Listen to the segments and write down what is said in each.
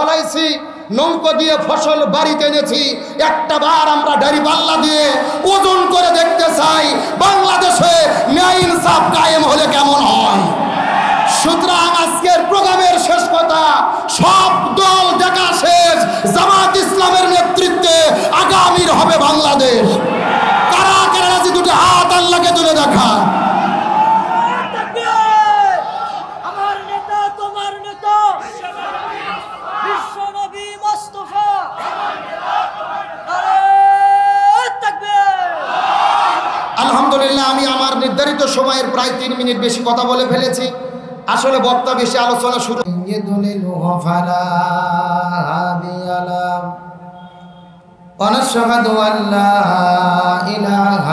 ফলাইছি, নৌকো দিয়ে ফসল বাড়িতে এনেছি। একটা বার আমরা দাড়ি পাল্লা দিয়ে ওজন করে দেখতে চাই বাংলাদেশে ন্যায় ইনসাফ কায়েম হলে কেমন হয়। সুতরাং আজকের প্রোগ্রামের শেষ কথা, সব দল দেখা শেষ, জামাত ইসলামের নেতৃত্বে আগামীর হবে বাংলাদেশ। কারা কারা রাজি দুটো হাত আল্লাহকে তুলে দেখা। আমার নেতা তোমার নেতা বিশ্বনবী মুস্তাফা। আলহামদুলিল্লাহ, আমি আমার নির্ধারিত সময়ের প্রায় 3 মিনিট বেশি কথা বলে ফেলেছি। আসলে বক্তা বেশি আলোচনা শুরু ونشهد أن لا إله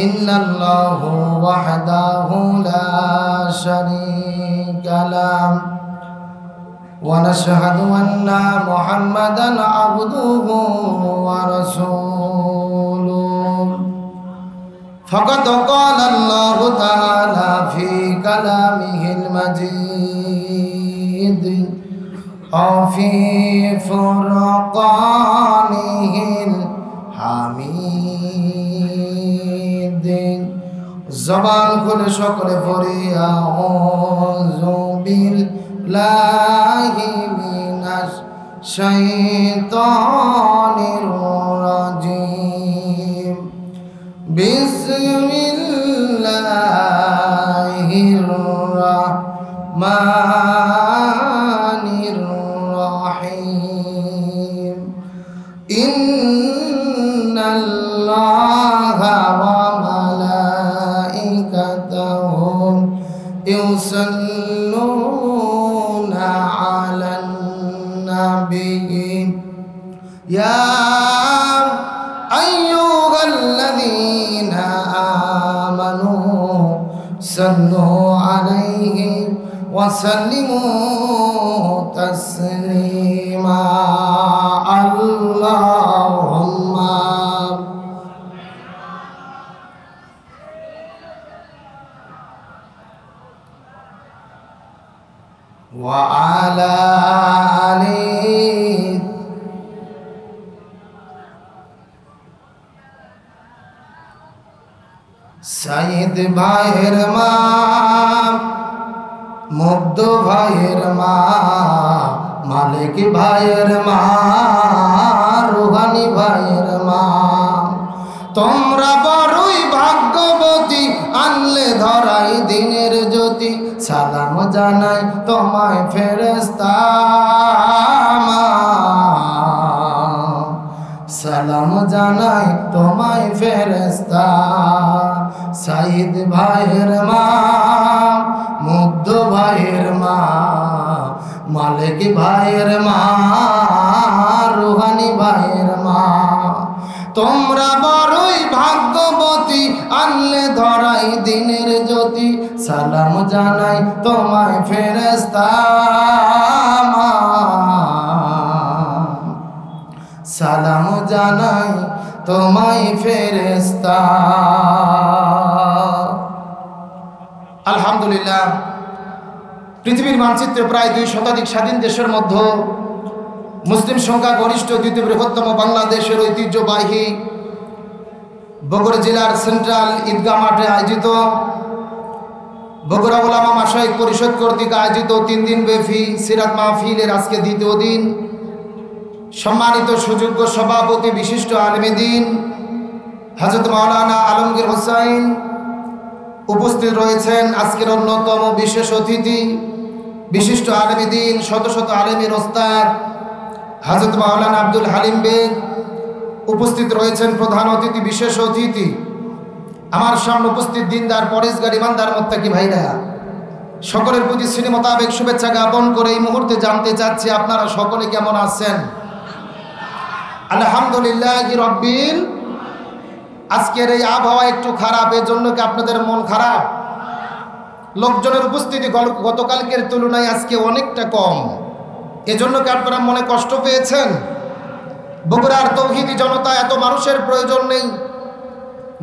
إلا الله وحده لا شريك له ونشهد أن محمدا عبده ورسوله فقد قال الله تعالى في كلامه المجيد وفي فرقانه الحميد زبان كل شكر فريا أعوذ بالله من الشيطان الرجيم بسم الله الرحمن الرحيم إن الله وملائكته يصلون على النبي يا أيها الذين آمنوا صلوا عليه وسلموا تسليما اللهم وعلى آله সাইদ ভাইয়ের মা, মুগ্ধ ভাইয়ের মা, মালিক ভাইয়ের মা, রুহানি ভাইয়ের মা, তোমরা বড়ই ভাগ্যবতী, আনলে ধরাই দিনের জ্যোতি। সালাম জানাই তোমায় ফেরেশতা, সালাম জানাই তোমায় ফেরেশতা। সাইদ ভাইয়ের মা, মুগ্ধ ভাইয়ের মা, মালিক ভাইয়ের মা, রুহানি ভাইয়ের মা, তোমরা বড়ই ভাগ্যবতী, আনলে ধরাই দিনের জ্যোতি। সালাম জানাই তোমায় ফেরেশতা, সালাম জানাই তোমায় ফেরেশতা। আলহামদুলিল্লাহ, পৃথিবীর মানচিত্রে প্রায় 2 শতাধিক স্বাধীন দেশের মধ্যে মুসলিম সংখ্যা গরিষ্ঠ দ্বিতীয় বৃহত্তম বাংলাদেশের ঐতিহ্যবাহী বগুড়া জেলার সেন্ট্রাল ঈদগাহ মাঠে আয়োজিত বগুড়া উলামা মাশায়েখ পরিষদ কর্তৃক আয়োজিত 3 দিন ব্যাপী সিরাত মাহফিলের আজকে 2য় দিন। সম্মানিত সুযোগ্য সভাপতি বিশিষ্ট আলেমে দ্বীন হযরত মাওলানা আলমগীর হোসাইন, উপস্থিত রয়েছেন আজকের অন্যতম বিশেষ অতিথি বিশিষ্ট আলেমে দ্বীন শত শত আলেমের ওস্তাদ হযরত মাওলানা আব্দুল হালিম বেগ, উপস্থিত রয়েছেন প্রধান অতিথি বিশেষ অতিথি আমার সামনে উপস্থিত দিনদার পরেশগার ইমানদার মুত্তাকি ভাইরা, সকলের প্রতি শ্রেণী মোতাবেক শুভেচ্ছা জ্ঞাপন করে এই মুহূর্তে জানতে চাচ্ছি আপনারা সকলে কেমন আছেন। আলহামদুলিল্লাহি রাব্বিল। আজকের এই আবহাওয়া একটু খারাপ, এর জন্য কি আপনাদের মন খারাপ? লোকজনের উপস্থিতি গতকালকের তুলনায় আজকে অনেকটা কম, এজন্য কি আপনারা মনে কষ্ট পেয়েছেন? বগুড়ার তৌহিদি জনতা, এত মানুষের প্রয়োজন নেই।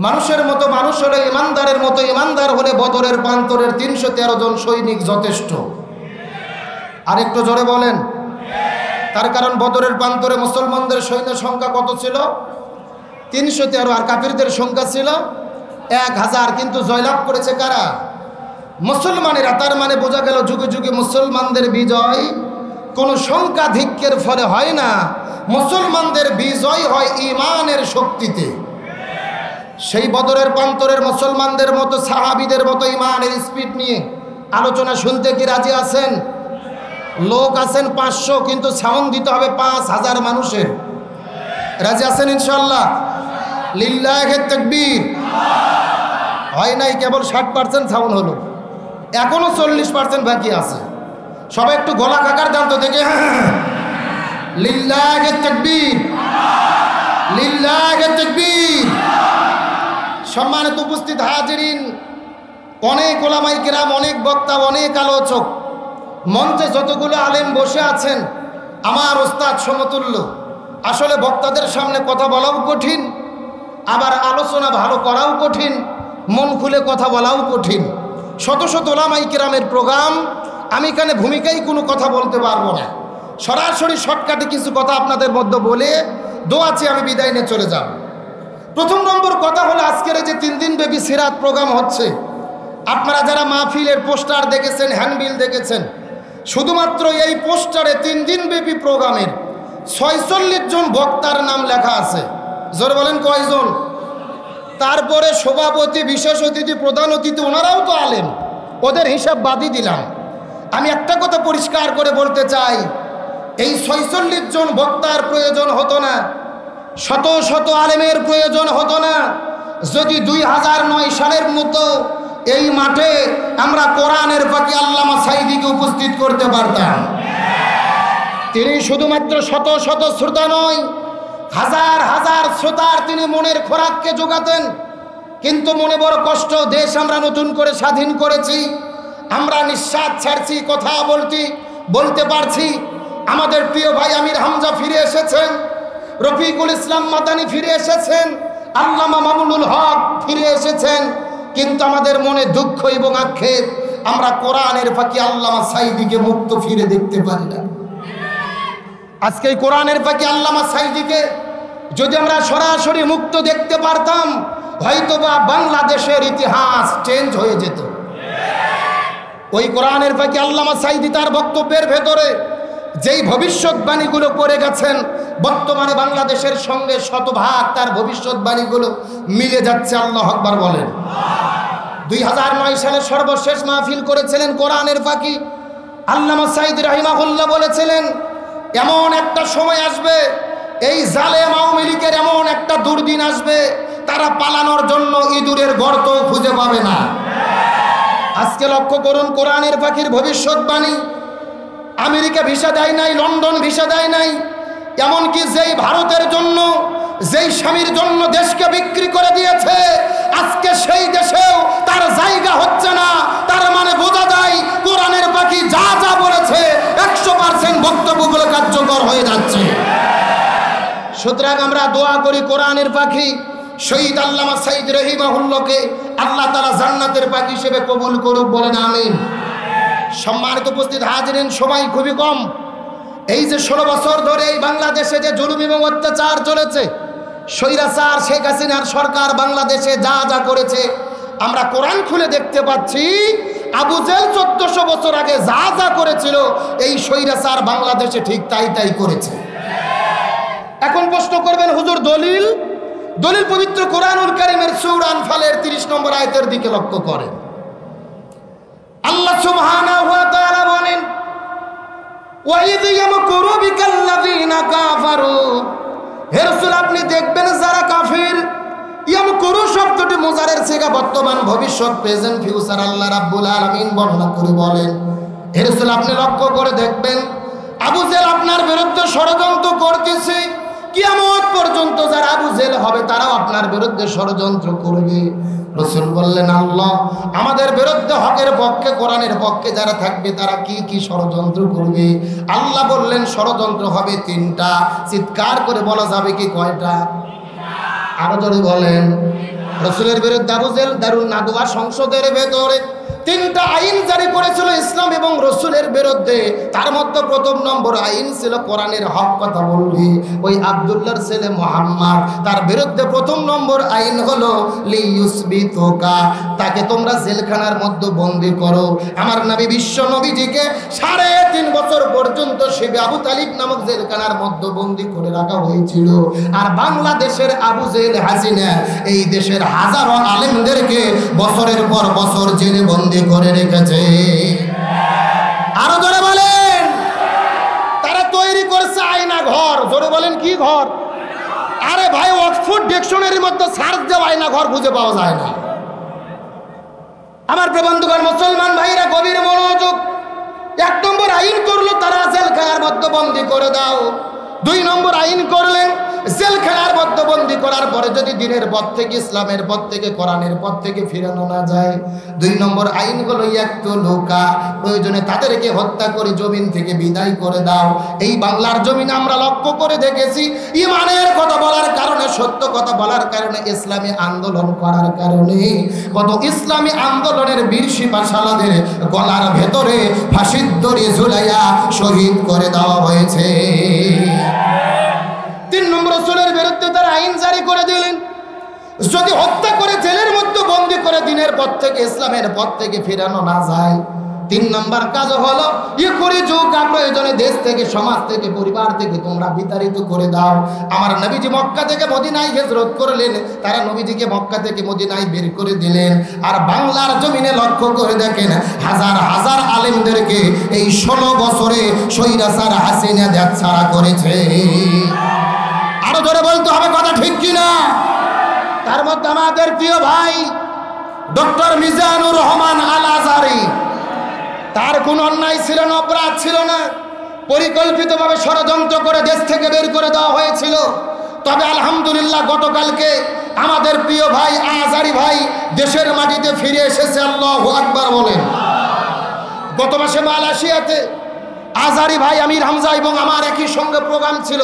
মানুষের মতো মানুষ হলে, ইমানদারের মতো ইমানদার হলে বদরের প্রান্তরের 313 জন সৈনিক যথেষ্ট। আরেকটু জোরে বলেন। তার কারণ বদরের প্রান্তরে মুসলমানদের সৈন্য সংখ্যা কত ছিল? 313, আর কাফিরদের সংখ্যা ছিল 1000। কিন্তু জয়লাভ করেছে কারা? মুসলমানেরা। তার মানে বোঝা গেল যুগে যুগে মুসলমানদের বিজয় কোনো সংখ্যাধিক্যের ফলে হয় না, মুসলমানদের বিজয় হয় ঈমানের শক্তিতে। সেই বদরের প্রান্তরের মুসলমানদের মতো সাহাবীদের মতো ঈমানের স্পিড নিয়ে আলোচনা শুনতে কি রাজি আছেন? লোক আছেন 500, কিন্তু সাউন্ড দিতে হবে 5000 মানুষের। রাজি আছেন ইনশাআল্লাহ? লিল্লাহি তাকবীর। হয় নাই, কেবল 60% সাউন্ড হলো, এখনো 40% বাকি আছে। সবাই একটু গলা কাকার দান তো দেখে। লিল্লাহি তাকবীর, লিল্লাহি তাকবীর। সম্মানিত উপস্থিত হাজিরিন, অনেক ওলামায়ে কেরাম, অনেক বক্তা, অনেক আলোচক, মঞ্চে যতগুলো আলেম বসে আছেন আমার ওস্তাদ সমতুল্য। আসলে বক্তাদের সামনে কথা বলাও কঠিন, আবার আলোচনা ভালো করাও কঠিন, মন খুলে কথা বলাও কঠিন। শত শত ওলামায়ে কেরামের প্রোগ্রাম, আমি এখানে ভূমিকায় কোনো কথা বলতে পারবো না। সরাসরি শর্টকাটে কিছু কথা আপনাদের মধ্যে বলে দোয়া চেয়ে আমি বিদায় নিয়ে চলে যাব। প্রথম নম্বর কথা হলো, আজকের এই যে 3 দিন ব্যাপী সিরাত প্রোগ্রাম হচ্ছে, আপনারা যারা মাহফিলের পোস্টার দেখেছেন, হ্যান্ডবিল দেখেছেন, শুধুমাত্র এই পোস্টারে 3 দিন ব্যাপী প্রোগ্রামের 46 জন বক্তার নাম লেখা আছে। জোরে বলেন কয়জন? তারপরে সভাপতি, বিশেষ অতিথি, প্রধান অতিথি, ওনারাও তো আলেম, ওদের হিসাব বাদই দিলাম। আমি একটা কথা পরিষ্কার করে বলতে চাই, এই 46 জন বক্তার প্রয়োজন হতো না, শত শত আলেমের প্রয়োজন হতো না, যদি 2009 সালের মতো এই মাঠে আমরা কোরআনের ফাঁকি আল্লামা সাঈদীকে উপস্থিত করতে পারতাম। তিনি শুধুমাত্র শত শত শ্রোতা নয়, হাজার হাজার শ্রোতার তিনি মনের খোরাককে যোগাতেন। কিন্তু মনে বড় কষ্ট, দেশ আমরা নতুন করে স্বাধীন করেছি, আমরা নিঃশ্বাস ছাড়ছি, কথা বলতে পারছি। আমাদের প্রিয় ভাই আমির হামজা ফিরে এসেছেন, রফিকুল ইসলাম মাদানী ফিরে এসেছেন, আল্লামা মামুনুল হক ফিরে এসেছেন, কিন্তু আমাদের মনে দুঃখ এবং আক্ষেপ, আমরা কোরআনের ফাঁকি আল্লামা সাঈদীকে মুক্ত ফিরে দেখতে পারি না। আজকে এই কোরআনের ফাঁকি আল্লামা সাঈদীকে যদি আমরা সরাসরি মুক্ত দেখতে পারতাম, হয়তোবা বাংলাদেশের ইতিহাস চেঞ্জ হয়ে যেত। ওই কোরআনের ফাঁকি আল্লামা সাঈদী তার বক্তব্যের ভেতরে যেই ভবিষ্যৎবাণীগুলো করে গেছেন, বর্তমানে বাংলাদেশের সঙ্গে শতভাগ তার ভবিষ্যৎবাণীগুলো মিলে যাচ্ছে। আল্লাহু আকবার বলেন। 2009 সালে সর্বশেষ মাহফিল করেছিলেন কোরআনের ফাঁকি। আল্লামা সাঈদী রাহিমাহুল্লাহ বলেছিলেন, এমন একটা সময় আসবে, এই জালেম আওয়ামী লীগের এমন একটা দুর্দিন আসবে, তারা পালানোর জন্য ইঁদুরের গর্ত খুঁজে পাবে না। আজকে লক্ষ্য করুন কোরআনের ফাঁকির ভবিষ্যৎবাণী। আমেরিকা ভিসা দেয় নাই, লন্ডন ভিসা দেয় নাই, এমনকি যেই ভারতের জন্য, যেই স্বামীর জন্য দেশকে বিক্রি করে দিয়েছে, আজকে সেই দেশেও তার জায়গা হচ্ছে না। তার মানে বোঝা যায় কোরআনের পাখি যা যা বলেছে 100% বক্তব্যগুলো কার্যকর হয়ে যাচ্ছে। সুতরাং আমরা দোয়া করি কোরআনের পাখি শহীদ আল্লামা সাঈদী রাহিমাহুল্লাহকে আল্লাহ তাআলা জান্নাতের পাখি হিসেবে কবুল করুক, বলেন আমিন। সম্মানিত উপস্থিত হাজিরিন, সময় খুবই কম। এই যে 16 বছর ধরে এই বাংলাদেশে যে জুলুম এবং অত্যাচার চলেছে, স্বৈরাচার শেখ হাসিনার সরকার বাংলাদেশে যা যা করেছে, আমরা কোরআন খুলে দেখতে পাচ্ছি আবু জেহেল 1400 বছর আগে যা যা করেছিল, এই স্বৈরাচার বাংলাদেশে ঠিক তাই তাই করেছে। এখন প্রশ্ন করবেন, হুজুর দলিল? দলিল পবিত্র কোরআনুল কারীমের সূরা আনফালের 30 নম্বর আয়াতের দিকে লক্ষ্য করেন। আল্লাহ সুবহানাহু ওয়া তাআলা বলেন, ওয়াইদ ইয়ামকুরু বিকাল্লাযিনা কাফারু। হে রাসূল, আপনি দেখবেন যারা কাফির, ইয়ামকুরু শব্দটি মুজারের সিগা, বর্তমান, ভবিষ্যৎ, প্রেজেন্ট, ফিউচার আল্লাহ রাব্বুল আলামিন বর্ণনা করে বলেন, হে রাসূল আপনি লক্ষ্য করে দেখবেন আবু জেহেল আপনার বিরুদ্ধে ষড়যন্ত্র করতেছে। কিয়ামত পর্যন্ত যারা আবু জেহেল হবে তারাও আপনার বিরুদ্ধে ষড়যন্ত্র করবে। রাসূল বললেন, আল্লাহ আমাদের বিরুদ্ধে হকের পক্ষে, কোরআনের পক্ষে যারা থাকবে তারা কি কি ষড়যন্ত্র করবে? আল্লাহ বললেন ষড়যন্ত্র হবে 3টা। চিৎকার করে বলা যাবে কি কয়টা? আরো জোরে বলেন। রাসূলের বিরুদ্ধে আবু জেহেল দারুন নাদওয়া সংসদের ভেতরে তিনটা আইন জারি করেছিল ইসলাম এবং রসুলের বিরুদ্ধে। তার মধ্যে প্রথম নম্বর আইন ছিল কোরআনের হক কথা বলবি। ওই আব্দুল্লাহর ছেলে মুহাম্মদ, তার বিরুদ্ধে প্রথম নম্বর আইন হলো লিইউসবিতুকা, তাকে তোমরা জেলখানার মধ্যে বন্দী করো। আমার নবী বিশ্ব নবীজিকে 3.5 বছর পর্যন্ত শিবে আবু তালিব নামক জেলখানার মধ্যে বন্দী করে রাখা হয়েছিল। আর বাংলাদেশের আবু জেল হাসিনা এই দেশের হাজারো আলেমদেরকে বছরের পর বছর জেলে বন্দী করে রেখেছে। আরো জোরে বলেন, তারা তৈরি করছে আয়না ঘর। জোরে বলেন, কি ঘর? আরে ভাই, অক্সফোর্ড ডিকশনারির মধ্যে সার্চ দেওয়া আয়না ঘর খুঁজে পাওয়া যায় না। আমার বন্ধুগণ, মুসলমান ভাইরা গভীর মনোযোগ। 1 নম্বর আইন করলো তারা জেলখানার মধ্যে বন্দী করে দাও। 2 নম্বর আইন করলেন জেলখানার মধ্যে বন্দী করার পরে যদি দিনের পথ থেকে, ইসলামের পথ থেকে, কোরআনের পথ থেকে ফিরানো না যায়, 2 নম্বর আইন হলো একটু লোকা, প্রয়োজনে তাদেরকে হত্যা করে জমিন থেকে বিদায় করে দাও। এই বাংলার জমিনে আমরা লক্ষ্য করে দেখেছি, ইমানের কথা বলার কারণে, সত্য কথা বলার কারণে, ইসলামী আন্দোলন করার কারণে কত ইসলামী আন্দোলনের বীর সিপাহীদের গলার ভেতরে ফাঁসির দড়ি ঝুলাইয়া শহীদ করে দেওয়া হয়েছে। 3 নম্বর রসুলের বিরুদ্ধে তারা আইন জারি করে দিলেন, যদি হত্যা করে জেলের মধ্যে বন্দী করে দিনের পথ থেকে, ইসলামের পথ থেকে ফিরানো না যায়, 3 নম্বর কাজ হলো প্রয়োজনে দেশ থেকে, সমাজ থেকে, পরিবার থেকে তোমরা বিতাড়িত করে দাও। আমার নবীজি মক্কা থেকে মদিনায় হিজরত করলেন, তারা নবীজিকে মক্কা থেকে মদিনায় বের করে দিলেন। আর বাংলার জমিনে লক্ষ্য করে দেখেন, হাজার হাজার আলেমদেরকে এই 16 বছরে স্বৈরাচার হাসিনা দেশ ছাড়া করেছে। আরো ধরে বলতে হবে, কথা ঠিক কিনা? তার মধ্যে আমাদের প্রিয় ভাই ডক্টর মিজানুর রহমান আল আজহারি, তার কোন অন্যায় ছিল না, অপরাধ ছিল না, পরিকল্পিতভাবে ষড়যন্ত্র করে দেশ থেকে বের করে দেওয়া হয়েছিল। তবে আলহামদুলিল্লাহ গতকালকে আমাদের প্রিয় ভাই আজহারি ভাই দেশের মাটিতে ফিরে এসেছে। আল্লাহু আকবার বলেন। গত মাসে মালয়েশিয়াতে আজহারি ভাই, আমির হামজা এবং আমার একই সঙ্গে প্রোগ্রাম ছিল,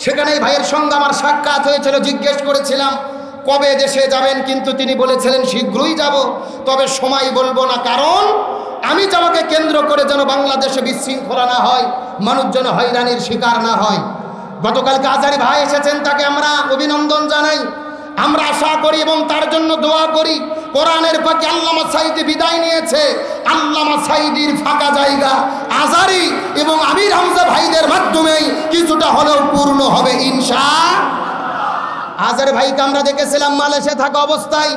সেখানে এই ভাইয়ের সঙ্গে আমার সাক্ষাৎ হয়েছিল। জিজ্ঞেস করেছিলাম কবে দেশে যাবেন, কিন্তু তিনি বলেছিলেন শীঘ্রই যাব, তবে সময় বলবো না, কারণ আমি যাওয়াকে কেন্দ্র করে যেন বাংলাদেশে বিশৃঙ্খলা না হয়, মানুষ যেন হয়রানির শিকার না হয়। গতকালকে আজহারি ভাই এসেছেন, তাকে আমরা অভিনন্দন জানাই। আমরা আশা করি এবং তার জন্য দোয়া করি, কোরআনের পাকে আল্লামা সাঈদী বিদায় নিয়েছে, আল্লামা সাঈদীর ফাঁকা জায়গা আজহারি এবং আমির হামজা ভাইদের মাধ্যমেই কিছুটা হলেও পূর্ণ হবে ইনশাআল্লাহ। আজহারি ভাইকে আমরা দেখেছিলাম মালয়েশিয়া থাকা অবস্থায়,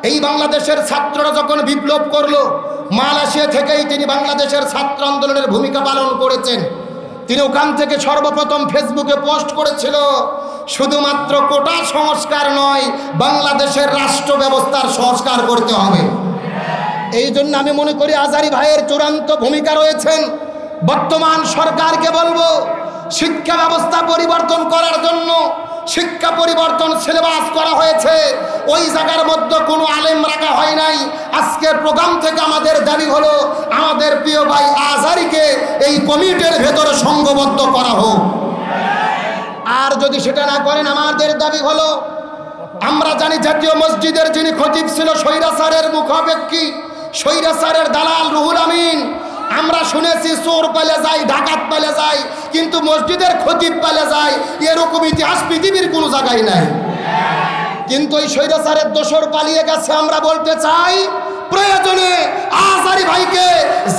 এই বাংলাদেশের ছাত্ররা যখন বিপ্লব করলো, মালয়েশিয়া থেকেই তিনি বাংলাদেশের ছাত্র আন্দোলনের ভূমিকা পালন করেছেন। তিনি ওখান থেকে সর্বপ্রথম ফেসবুকে পোস্ট করেছিল, শুধুমাত্র কোটা সংস্কার নয়, বাংলাদেশের রাষ্ট্র ব্যবস্থার সংস্কার করতে হবে। এই জন্য আমি মনে করি আজহারি ভাইয়ের চূড়ান্ত ভূমিকা রয়েছেন। বর্তমান সরকারকে বলবো, শিক্ষা ব্যবস্থা পরিবর্তন করার জন্য শিক্ষা পরিবর্তন সিলেবাস করা হয়েছে, ওই জায়গার মধ্যে কোনো আলেম রাখা হয় নাই। আজকের প্রোগ্রাম থেকে আমাদের দাবি হলো, আমাদের প্রিয় ভাই আজহারিকে এই কমিটির ভেতরে সংঘবদ্ধ করা হোক। আর যদি সেটা না করেন, আমাদের দাবি হলো, আমরা জানি জাতীয় মসজিদের যিনি খতিব ছিল স্বৈরাচারের মুখাপেক্ষী, স্বৈরাচারের দালাল রুহুল আমিন। আমরা শুনেছি চোর পালে যায়, ডাকাত পালে যায়, কিন্তু মসজিদের খতিব পালে যায়, এরকম ইতিহাস পৃথিবীর কোনো জায়গায় নাই। কিন্তু এই স্বৈরাচারের দোসর পালিয়ে গেছে। আমরা বলতে চাই, প্রয়োজনে আজহারি ভাইকে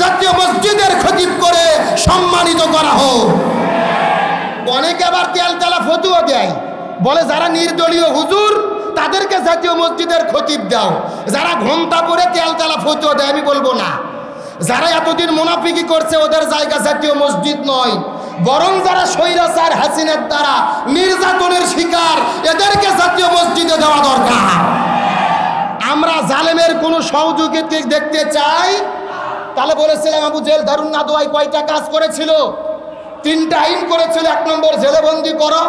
জাতীয় মসজিদের খতিব করে সম্মানিত করা হোক। অনেকে আবার তেলতেলা ফতুয়া দেয়, বলে যারা নির্দলীয় হুজুর তাদেরকে জাতীয় মসজিদের খতিব দাও, যারা ঘন্টা পরে তেলতেলা ফতুয়া দেয়। আমি বলবো না, যারা এতদিন মুনাফিকি করছে ওদের জায়গা জাতীয় মসজিদ নয়, বরং যারা স্বৈরাচার হাসিনার দ্বারা নির্যাতনের শিকার, এদেরকে জাতীয় মসজিদে দেওয়া দরকার। আমরা জালেমের কোনো সহযোগিতা দেখতে চাই। তাহলে বলেছিলাম আবু জেল দারুন নাদোয়ায় কয়টা কাজ করেছিল? 3টা আইন করেছিল। 1 নম্বর জেলে বন্দি করো,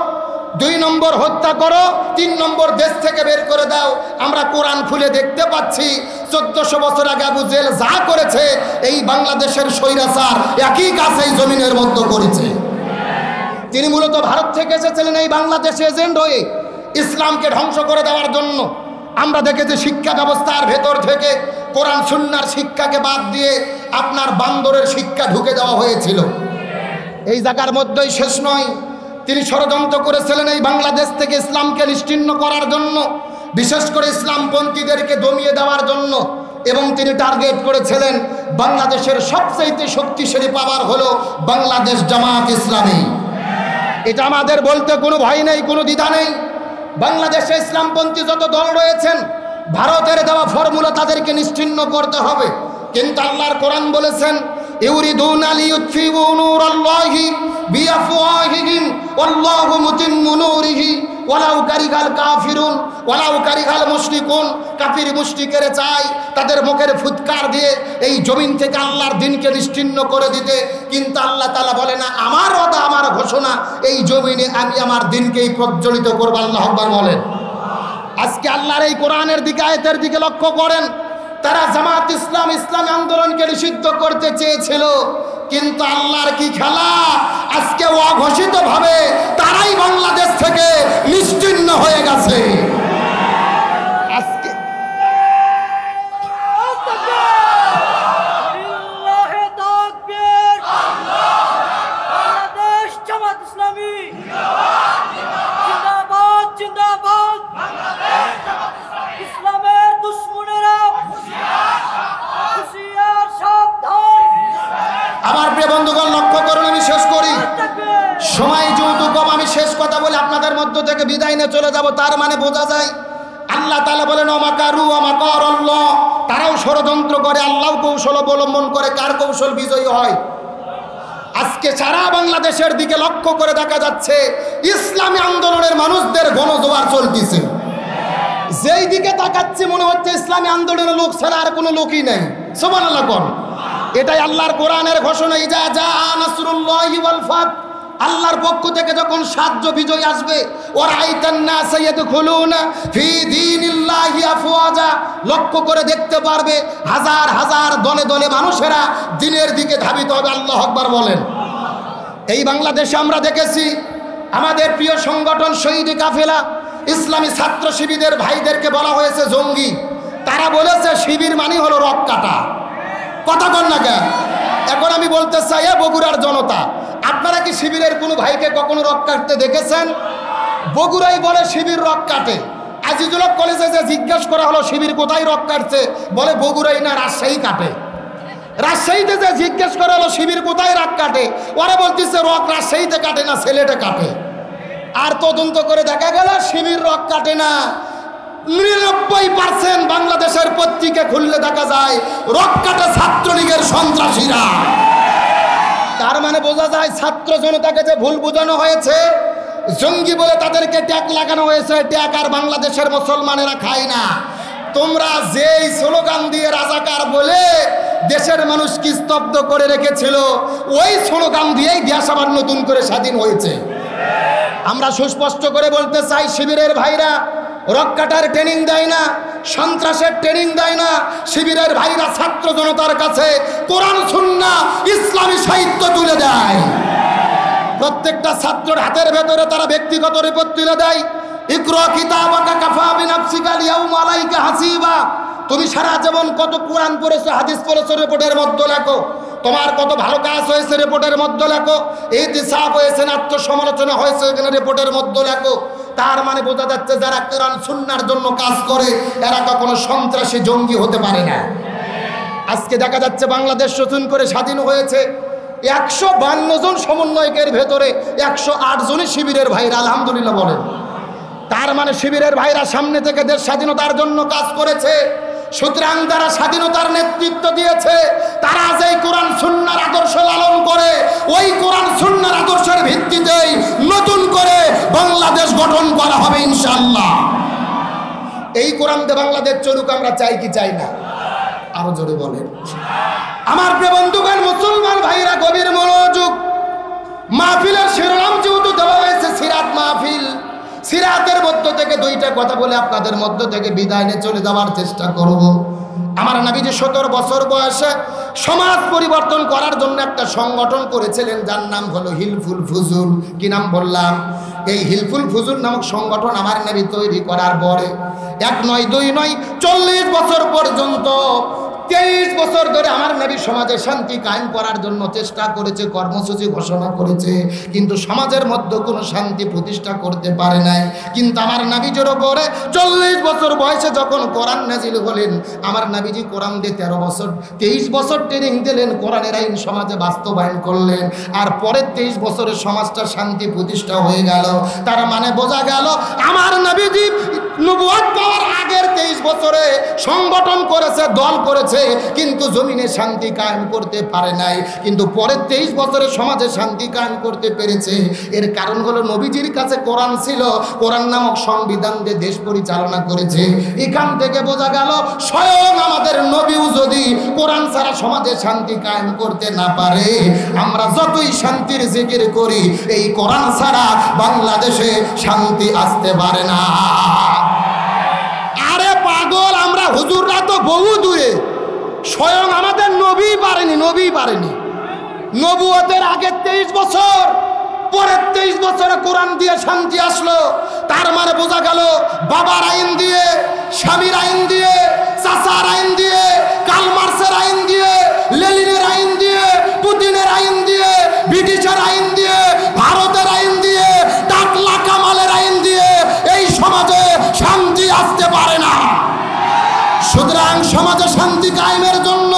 2 নম্বর হত্যা করো, 3 নম্বর দেশ থেকে বের করে দাও। আমরা কোরআন খুলে দেখতে পাচ্ছি 1400 বছর আগে আবু জেল যা করেছে, এই বাংলাদেশের স্বৈরাচার একই কাজ এই জমিনের মধ্যে করেছে। তিনি মূলত ভারত থেকে এসেছিলেন এই বাংলাদেশে এজেন্ট হয়ে ইসলামকে ধ্বংস করে দেওয়ার জন্য। আমরা দেখেছি শিক্ষা ব্যবস্থার ভেতর থেকে কোরআন সুন্নাহর শিক্ষাকে বাদ দিয়ে আপনার বান্দরের শিক্ষা ঢুকে দেওয়া হয়েছিল। এই জায়গার মধ্যেই শেষ নয়, তিনি ষড়যন্ত্র করেছিলেন এই বাংলাদেশ থেকে ইসলামকে নিশ্চিহ্ন করার জন্য, বিশেষ করে ইসলামপন্থীদেরকে দমিয়ে দেওয়ার জন্য। এবং তিনি টার্গেট করেছিলেন বাংলাদেশের সবচেয়ে শক্তিশালী পাওয়ার হলো বাংলাদেশ জামাত ইসলামী। এটা আমাদের বলতে কোনো ভয় নেই, কোনো দ্বিধা নেই। বাংলাদেশে ইসলামপন্থী যত দল রয়েছেন, ভারতের দেওয়া ফর্মুলা তাদেরকে নিশ্চিহ্ন করতে হবে। কিন্তু আল্লাহর কোরআন বলেছেন, ইউরিদুনা লিইউতফিউ নূরাল্লাহি বিআফওয়াহিহিম ওয়াল্লাহু মুতিম্মু নূরিহি ওয়ালাউ কারিহাল কাফিরুন ওয়ালাউ কারিহাল মুশরিকুন। কাফির মুশরিকেরা চায় তাদের মুখের ফুৎকার দিয়ে এই জমিন থেকে আল্লাহর দ্বীনকে নিশ্চিহ্ন করে দিতে, কিন্তু আল্লাহ তাআলা বলে না, আমার ওয়াদা, আমার ঘোষণা, এই জমিনে আমি আমার দ্বীনকেই প্রজ্বলিত করব। আল্লাহু আকবার বলেন। আজকে আল্লাহর এই কোরআনের দিকে, আয়াতের দিকে লক্ষ্য করেন। তারা জামাত ইসলাম, ইসলামী আন্দোলনকে নিষিদ্ধ করতে চেয়েছিল, কিন্তু আল্লাহর কি খেলা, আজকে অঘোষিতভাবে তারাই বাংলাদেশ থেকে নিশ্চিহ্ন হয়ে গেছে। আজকে বাংলাদেশ জামাত ইসলামী জিন্দাবাদ, জিন্দাবাদ। ইসলামের দুশ্মনেরা হুঁশিয়ার, সাবধান। আমার প্রিয় বন্ধুগণ লক্ষ্য করুন, আমি শেষ করি, সময় যেহেতু কম, আমি শেষ কথা বলে আপনাদের মধ্য থেকে বিদায় নিয়ে চলে যাব। তার মানে বোঝা যায় আল্লাহ তাআলা বলেন ওমাকারু ওমাকারাল্লাহ, তারাও ষড়যন্ত্র করে, আল্লাহ কৌশল অবলম্বন করে। কার কৌশল বিজয়ী হয়? আজকে সারা বাংলাদেশের দিকে লক্ষ্য করে দেখা যাচ্ছে ইসলামী আন্দোলনের মানুষদের গণজোয়ার চলতেছে। যেই দিকে তাকাচ্ছে মনে হচ্ছে ইসলামী আন্দোলনের লোক ছাড়া আর কোনো লোকই নেই। সুবহানাল্লাহ কোন। এটাই আল্লাহর কোরআনের ঘোষণা, ইজা জা নাসরুল্লাহি ওয়াল ফাত। আল্লাহর পক্ষ থেকে যখন সাহায্য বিজয় আসবে, ওয়ারাইতান নাস ইয়াদখুলুনা ফি দীনিল্লাহি আফওয়াজা, লক্ষ্য করে দেখতে পারবে হাজার হাজার দলে দলে মানুষেরা দ্বীনের দিকে ধাবিত হবে। আল্লাহু আকবার বলেন। এই বাংলাদেশে আমরা দেখেছি আমাদের প্রিয় সংগঠন শহীদ কাফেলা ইসলামী ছাত্র শিবিরের ভাইদেরকে বলা হয়েছে জঙ্গি। তারা বলেছে শিবির মানে হলো রক কাটা। কথা কন না কেন? এখন আমি বলতে চাই, বগুড়ার জনতা, আপনারা কি শিবিরের কোনো ভাইকে কখনো রক কাটতে দেখেছেন? বগুড়াই বলে শিবির রক কাটে। আজিজুল হক কলেজে যে জিজ্ঞেস করা হলো শিবির কোথায় রক কাটছে, বলে বগুড়াই না রাজশাহী কাটে। রাজশাহীতে যে জিজ্ঞেস করা হলো শিবির কোথায় রক কাটে, ওরা বলতেছে রক রাজশাহীতে কাটে না, সিলেটে কাটে। আর তদন্ত করে দেখা গেল শিবির রক কাটে না। 99% বাংলাদেশের পত্রিকা খুললে দেখা যায় রক কাটে ছাত্রলীগের সন্ত্রাসীরা। তার মানে বোঝা যায় ছাত্র জনতাকে যে ভুল বোঝানো হয়েছে, জঙ্গি বলে তাদেরকে ট্যাগ লাগানো হয়েছে। ট্যাগ আর বাংলাদেশের মুসলমানেরা খায় না। তোমরা যেই স্লোগান দিয়ে রাজাকার বলে দেশের মানুষকে স্তব্ধ করে রেখেছিল, ওই স্লোগান দিয়েই দেশ আবার নতুন করে স্বাধীন হয়েছে। আমরা সুস্পষ্ট করে বলতে চাই, শিবিরের ভাইরা রক কাটার ট্রেনিং দেয় না, সন্ত্রাসের ট্রেনিং দেয় না। শিবিরের ভাইরা ছাত্র জনতার কাছে কোরআন সুন্নাহ ইসলামী সাহিত্য তুলে দেয়। প্রত্যেকটা ছাত্রের হাতের ভেতরে তারা ব্যক্তিগত রিপোর্ট তুলে দেয়। ইকরা কিতাবাকা কাফা বিনাফসিকা আল-ইয়াওমা আলাইকা হাসিবা। তুমি সারা জীবন কত কোরআন পড়েছো, হাদিস পড়েছো, রিপোর্টের মধ্যে লেখো। তোমার কত ভালো কাজ হয়েছে, রিপোর্টের মধ্যে লেখো। ইতিসাব হয়েছে, আত্মসমালোচনা হয়েছে, এখানে রিপোর্টের মধ্যে লেখো। তার মানে বোঝা যাচ্ছে যারা কোরআন সুন্নাহর জন্য কাজ করে এরা কখনো সন্ত্রাসী জঙ্গি হতে পারে না। আজকে দেখা যাচ্ছে বাংলাদেশ নতুন করে স্বাধীন হয়েছে। 152 জন সমন্বয়কের ভেতরে 108 জনই শিবিরের ভাইরা। আলহামদুলিল্লাহ বলেন। তার মানে শিবিরের ভাইরা সামনে থেকে দেশ স্বাধীনতার জন্য কাজ করেছে। সুতরাং যারা স্বাধীনতার নেতৃত্ব দিয়েছে, তারা যেই কোরআন সুন্নাহর আদর্শ লালন করে, ওই কোরআন সুন্নাহর আদর্শের ভিত্তিতেই নতুন করে বাংলাদেশ গঠন করা হবে ইনশাআল্লাহ। এই কোরআন দিয়ে বাংলাদেশ চলুক আমরা চাই কি চাই না? আরো জোরে বলেন। আমার প্রিয় বন্ধুগণ, মুসলমান ভাইরা গভীর মনোযোগ। মাহফিলের শিরোনাম যেহেতু দেওয়া হয়েছে সিরাত মাহফিল, সিরাতের মধ্য থেকে দুইটা কথা বলে আপনাদের মধ্য থেকে বিদায় নিয়ে চলে যাওয়ার চেষ্টা করব। আমার নবীজি 17 বছর বয়সে সমাজ পরিবর্তন করার জন্য একটা সংগঠন করেছিলেন, যার নাম হলো হিলফুল ফুজুল। কি নাম বললাম? এই হিলফুল ফুজুল নামক সংগঠন আমার নবী তৈরি করার পরে 1 নয় 2 নয় 40 বছর পর্যন্ত 23 বছর ধরে আমার নবী সমাজে শান্তি কায়েম করার জন্য চেষ্টা করেছে, কর্মসূচি ঘোষণা করেছে, কিন্তু সমাজের মধ্যে কোনো শান্তি প্রতিষ্ঠা করতে পারে নাই। কিন্তু আমার নবীজির উপরে 40 বছর বয়সে যখন কোরআন নাজিল হলেন, আমার নবীজি কোরআন দিয়ে 23 বছর ট্রেনিং দিলেন, কোরআনের আইন সমাজে বাস্তবায়ন করলেন, আর পরের 23 বছরের সমাজটা শান্তি প্রতিষ্ঠা হয়ে গেল। তার মানে বোঝা গেল আমার নবীজি নবুয়ত পাওয়ার আগের 23 বছরে সংগঠন করেছে, দল করেছে, কিন্তু জমিনে শান্তি কায়েম করতে পারে নাই। কিন্তু পরের 23 বছরে সমাজে শান্তি কায়েম করতে পেরেছে। এর কারণ হলো নবীজির কাছে কোরআন ছিল, কোরআন নামক সংবিধান দিয়ে দেশ পরিচালনা করেছে। এখান থেকে বোঝা গেল স্বয়ং আমাদের নবীও যদি কোরআন ছাড়া সমাজে শান্তি কায়েম করতে না পারে, আমরা যতই শান্তির জিকির করি, এই কোরআন ছাড়া বাংলাদেশে শান্তি আসতে পারে না। আরে পাগল, আমরা হুজুররা তো বহু দূরে, স্বয়ং আমাদের নবী পারেনি। নবুয়তের আগে 23 বছর, পরের 23 বছরে কোরআন দিয়ে শান্তি আসলো। তার মানে বোঝা গেল বাবার আইন দিয়ে, স্বামীর আইন দিয়ে, চাচার আইন দিয়ে, কালমার্সের আইন দিয়ে, লেনিনের আইন দিয়ে, পুতিনের আইন দিয়ে, ব্রিটিশের আইন দিয়ে, ভারতের আইন দিয়ে, টাকলা কামালের আইন দিয়ে এই সমাজে শান্তি আসতে পারে না। সুতরাং সমাজে শান্তি কায়েমের জন্য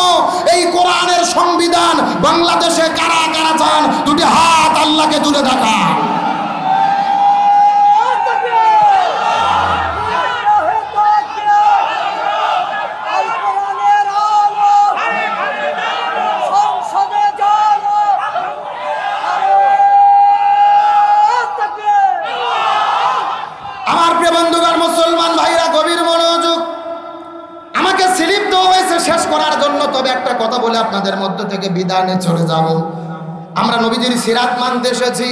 এই কোরআনের সংবিধান বাংলাদেশে কারা কারা চান, দুটি হাত আল্লাহকে তুলে দেখান। আমার প্রিয় বন্ধুগণ, মুসলমান ভাইরা, গভীর মনোযোগ। আমাকে স্লিপ দেওয়া হয়েছে শেষ করার জন্য, তবে একটা কথা বলে আপনাদের মধ্য থেকে বিদায় নিয়ে চলে যাব। আমরা নবীজির সিরাত মানতে এসেছি।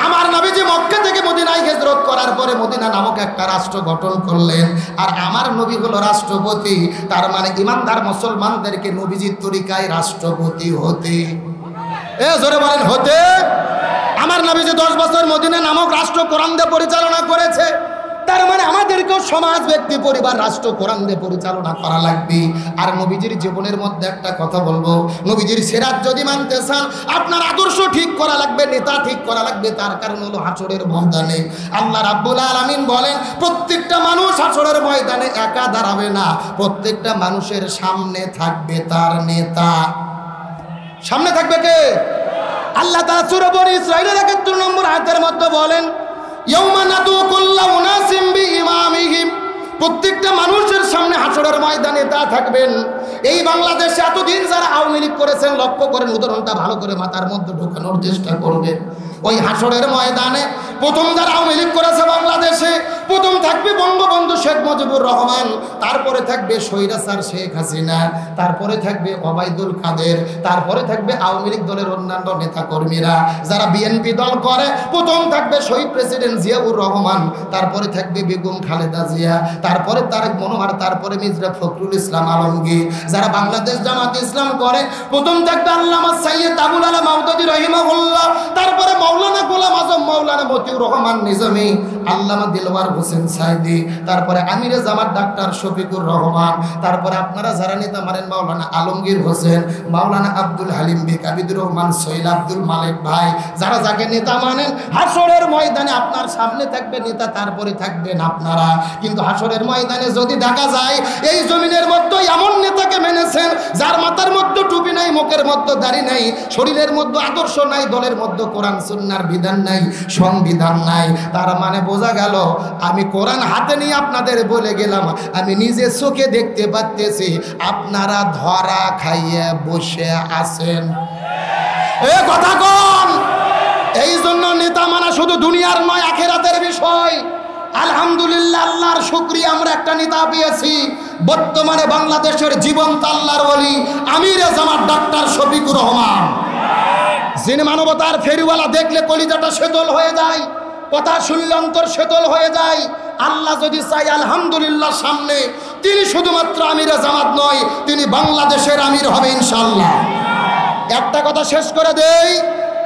আমার নবীজি মক্কা থেকে মদিনায় হিজরত করার পরে মদিনা নামক একটা রাষ্ট্র গঠন করলেন, আর আমার নবী হলো রাষ্ট্রপতি। তার মানে ইমানদার মুসলমানদেরকে নবীজির তরিকায় রাষ্ট্রপতি হতে, জোরে বলেন হতে। আমার নবীজি 10 বছর মদিনা নামক রাষ্ট্র কোরআন দিয়ে পরিচালনা করেছে। তার মানে আমাদেরকেও সমাজ, ব্যক্তি, পরিবার, রাষ্ট্র কোরআন দিয়ে পরিচালনা করা লাগবে। আর নবীজির জীবনের মধ্যে একটা কথা বলবো, নবীজির সিরাত যদি মানতে চান, আপনার আদর্শ ঠিক করা লাগবে, নেতা ঠিক করা লাগবে। তার কারণ হলো হাসরের ময়দানে আল্লাহ রাব্বুল আলামিন বলেন, প্রত্যেকটা মানুষ হাসরের ময়দানে একা দাঁড়াবে না, প্রত্যেকটা মানুষের সামনে থাকবে তার নেতা। সামনে থাকবে কে? আল্লাহ তাআলা সূরা বনী ইসরাঈলের ৭১ নম্বর আয়াতের মধ্যে বলেন, ইয়াউমা নাদু কুল্লা উনাসিম বিইমামিহিম, প্রত্যেকটা মানুষের সামনে হাসরের ময়দানে তা থাকবেন। এই বাংলাদেশে এতদিন যারা আওয়ামী লীগ করেছেন, লক্ষ্য করেন, উদাহরণটা ভালো করে মাথার মধ্যে ঢোকানোর চেষ্টা করবেন। ওই হাসরের ময়দানে প্রথম যারা আওয়ামী লীগ করেছে বাংলাদেশে, প্রথম থাকবে বঙ্গবন্ধু শেখ মুজিবুর রহমান, তারপরে থাকবে স্বৈরাচার শেখ হাসিনা, তারপরে থাকবে ওবায়দুল কাদের, তারপরে থাকবে আওয়ামী লীগ দলের অন্যান্য নেতাকর্মীরা। যারা বিএনপি দল করে, প্রথম থাকবে শহীদ প্রেসিডেন্ট জিয়াউর রহমান, তারপরে থাকবে বেগম খালেদা জিয়া, তারপরে তারেক মনোহর, তারপরে মির্জা ফখরুল ইসলাম আলমগীর। যারা বাংলাদেশ জামাত ইসলাম করে, প্রথম থাকবে আল্লামা সাইয়্যেদ আবুল আলা মাওদুদী রাহিমাহুল্লাহ, তারপরে মাওলানা গোলাম আজম, মাওলানা মতিউর রহমান নিজামী, আল্লামা দিলওয়ার হোসেন সাইদি, তারপরে আমিরে জামাত ডাক্তার শফিকুর রহমান, তারপরে আপনারা যারা নেতা মানেন, মাওলানা আলমগীর হোসেন, মাওলানা আব্দুল হালিম বেগ, আবিদুর রহমান সৈয়দ, আব্দুল মালিক ভাই, যারা যাকে নেতা মানেন, হাসরের ময়দানে আপনার সামনে থাকবে নেতা, তারপরে থাকবেন আপনারা। কিন্তু হাসরের ময়দানে যদি দেখা যায় এই জমিনের মধ্যে এমন নেতাকে মেনেছেন যার মাথার মধ্যে টুপি নাই, মুখের মধ্যে দাড়ি নাই, শরীরের মধ্যে আদর্শ নাই, দলের মধ্যে কোরআন সুন্নাহর বিধান নাই, সংবিধান নাই, তার মানে বোঝা গেল আমি কোরআন হাতে নিয়ে আপনাদের বলে গেলাম, আমি নিজে চোখে দেখতে পাচ্তেছি আপনারা ধরা খাইয়ে বসে আছেন। এ কথা কোন? এই জন্য নেতা মানা শুধু দুনিয়ার নয়, আখিরাতের বিষয়। আলহামদুলিল্লাহ, আল্লাহর শুকরিয়া, আমরা একটা নেতা পেয়েছি বর্তমানে বাংলাদেশের জীবন্ত আল্লাহর ওলি আমিরে জামাত ডাক্তার শফিকুর রহমান, যিনি মানবতার ফেরিওয়ালা, দেখলে কলিজাটা শীতল হয়ে যায়, কথা শুনলে অন্তর শীতল হয়ে যায়। আল্লাহ যদি চাই, আলহামদুলিল্লাহ, সামনে তিনি শুধুমাত্র আমিরে জামাত নয়, তিনি বাংলাদেশের আমির হবে ইনশাআল্লাহ। একটা কথা শেষ করে দেই,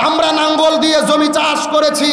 আমরা নাঙ্গল দিয়ে জমি চাষ করেছি,